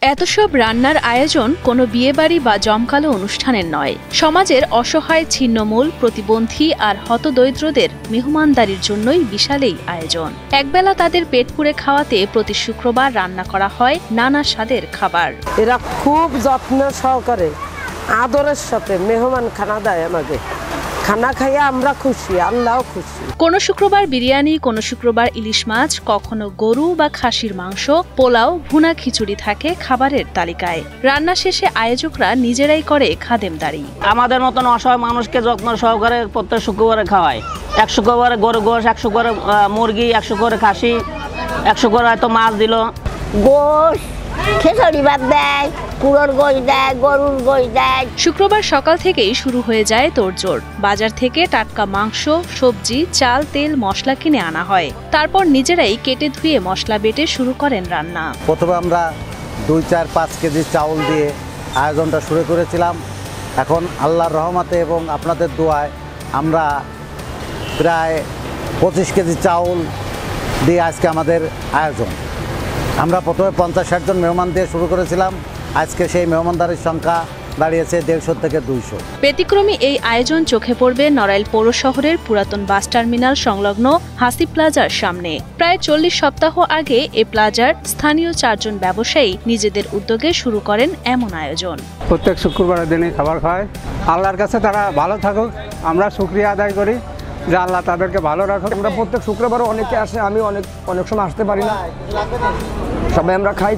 এত সব রান্নার আয়োজন কোনো বিয়েবাড়ি বা জমকালো অনুষ্ঠানের নয়, সমাজের অসহায় ছিন্নমূল, প্রতিবন্ধী আর হতদরিদ্রদের মেহমানদারির জন্যই বিশাল এই আয়োজন। একবেলা তাদের পেট পুরে খাওয়াতে প্রতি শুক্রবার রান্না করা হয় নানা স্বাদের খাবার। এরা খুব যত্ন সহকারে আদরের সাথে মেহমান খানা দেয় আমাকে। খানা খাইয়া আমরা খুশি, আল্লাহও খুশি। কোনো শুক্রবার বিরিয়ানি, কোনো শুক্রবার ইলিশ মাছ, কখনো গরু বা খাসির মাংস, পোলাও, ভুনা খিচুড়ি থাকে খাবারের তালিকায়। রান্না শেষে আয়োজকরা নিজেরাই করে খাদেমদারি। আমাদের মতন অসহায় মানুষকে যত্ন সহকারে প্রত্যেক শুক্রবারে খাওয়ায়। 100 করে গরু গোশ, 100 করে মুরগি, 100 করে খাসি, 100 করে হয়তো মাছ দিল। গোশ, খিচুড়ি ভাত দেয়, কুড়োর গোশ দেয়, গরুর গোশ দেয়। শুক্রবার সকাল থেকেই শুরু হয়ে যায় তোড়জোড়। বাজার থেকে টাটকা মাংস, সবজি, চাল, তেল, মশলা কিনে আনা হয়। তারপর নিজেরাই কেটে ধুয়ে মশলা বেটে শুরু করেন রান্না। প্রথমে আমরা 2-4-5 কেজি চাউল দিয়ে আয়োজনটা শুরু করেছিলাম। এখন আল্লাহর রহমতে এবং আপনাদের দোয়ায় আমরা প্রায় 25 কেজি চাউল দিয়ে আজকে আমাদের আয়োজন। আমরা প্রথমে 50-60 জন মেহমান দিয়ে শুরু করেছিলাম। আজকে সেই মেহমানদারির সংখ্যা দাঁড়িয়েছে 150 থেকে 200। ব্যতিক্রমী এই আয়োজন চোখে পড়বে নড়াইল পৌর শহরের পুরাতন বাস টার্মিনাল সংলগ্ন হাসি প্লাজার সামনে। প্রায় 40 সপ্তাহ আগে এ প্লাজার স্থানীয় 4 জন ব্যবসায়ী নিজেদের উদ্যোগে শুরু করেন এমন আয়োজন। প্রত্যেক শুক্রবারের দিনে খাবার খায়। আল্লাহর কাছে তারা ভালো থাকুক, আমরা শুকরিয়া আদায় করি যে আল্লাহ তাদেরকে ভালো রাখুক। আমরা প্রত্যেক শুক্রবারও অনেকে আসে, আমি অনেক সময় আসতে পারি না, সবাই আমরা খাই।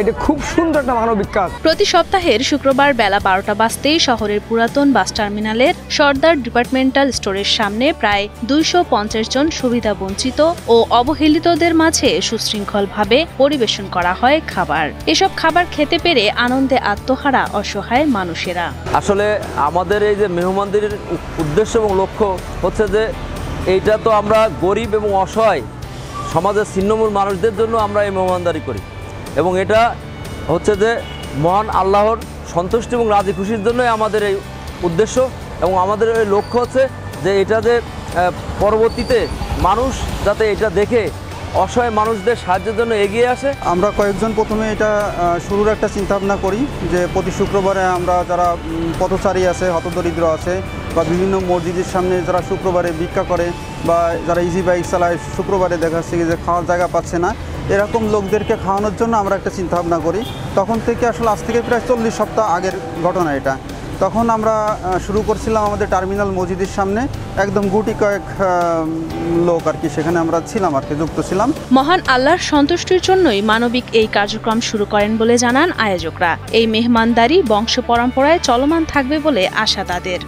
এটা খুব সুন্দর একটা মানবিক কাজ। প্রতি সপ্তাহের শুক্রবার বেলা 12টা বাজতেই শহরের পুরাতন বাস টার্মিনালের সর্দার ডিপার্টমেন্টাল স্টোরের সামনে প্রায় 250 জন সুবিধা বঞ্চিত ও অবহেলিতদের মাঝে সুশৃঙ্খলভাবে পরিবেশন করা হয় খাবার। এসব খাবার খেতে পেরে আনন্দে আত্মহারা অসহায় মানুষেরা। আসলে আমাদের এই যে মেহমানদারির উদ্দেশ্য এবং লক্ষ্য হচ্ছে যে এইটা তো আমরা গরিব এবং অসহায় সমাজের ছিন্নমূল মানুষদের জন্য আমরা এই মেহমানদারি করি, এবং এটা হচ্ছে যে মহান আল্লাহর সন্তুষ্টি এবং রাজি খুশির জন্যই আমাদের এই উদ্দেশ্য, এবং আমাদের এই লক্ষ্য হচ্ছে যে এটা যে পরবর্তীতে মানুষ যাতে এটা দেখে অসহায় মানুষদের সাহায্যের জন্য এগিয়ে আসে। আমরা কয়েকজন প্রথমে এটা শুরুর একটা চিন্তাভাবনা করি যে প্রতি শুক্রবারে আমরা যারা পথচারী আছে, হতদরিদ্র আছে, বা বিভিন্ন মসজিদের সামনে যারা শুক্রবারে ভিক্ষা করে বা যারা ইজি বাইক চালায়, শুক্রবারে দেখা যাচ্ছে যে খাওয়ার জায়গা পাচ্ছে না, এরকম লোকদেরকে খাওয়ানোর জন্য আমরা একটা চিন্তাভাবনা করি। তখন থেকে আসলে আজ থেকে প্রায় 40 সপ্তাহ আগের ঘটনা এটা। তখন আমরা শুরু করছিলাম আমাদের টার্মিনাল মসজিদের সামনে, একদম গুটি কয়েক লোক আর কি সেখানে আমরা ছিলাম আর কি, যুক্ত ছিলাম। মহান আল্লাহর সন্তুষ্টির জন্যই মানবিক এই কার্যক্রম শুরু করেন বলে জানান আয়োজকরা। এই মেহমানদারি বংশ পরম্পরায় চলমান থাকবে বলে আশা তাদের।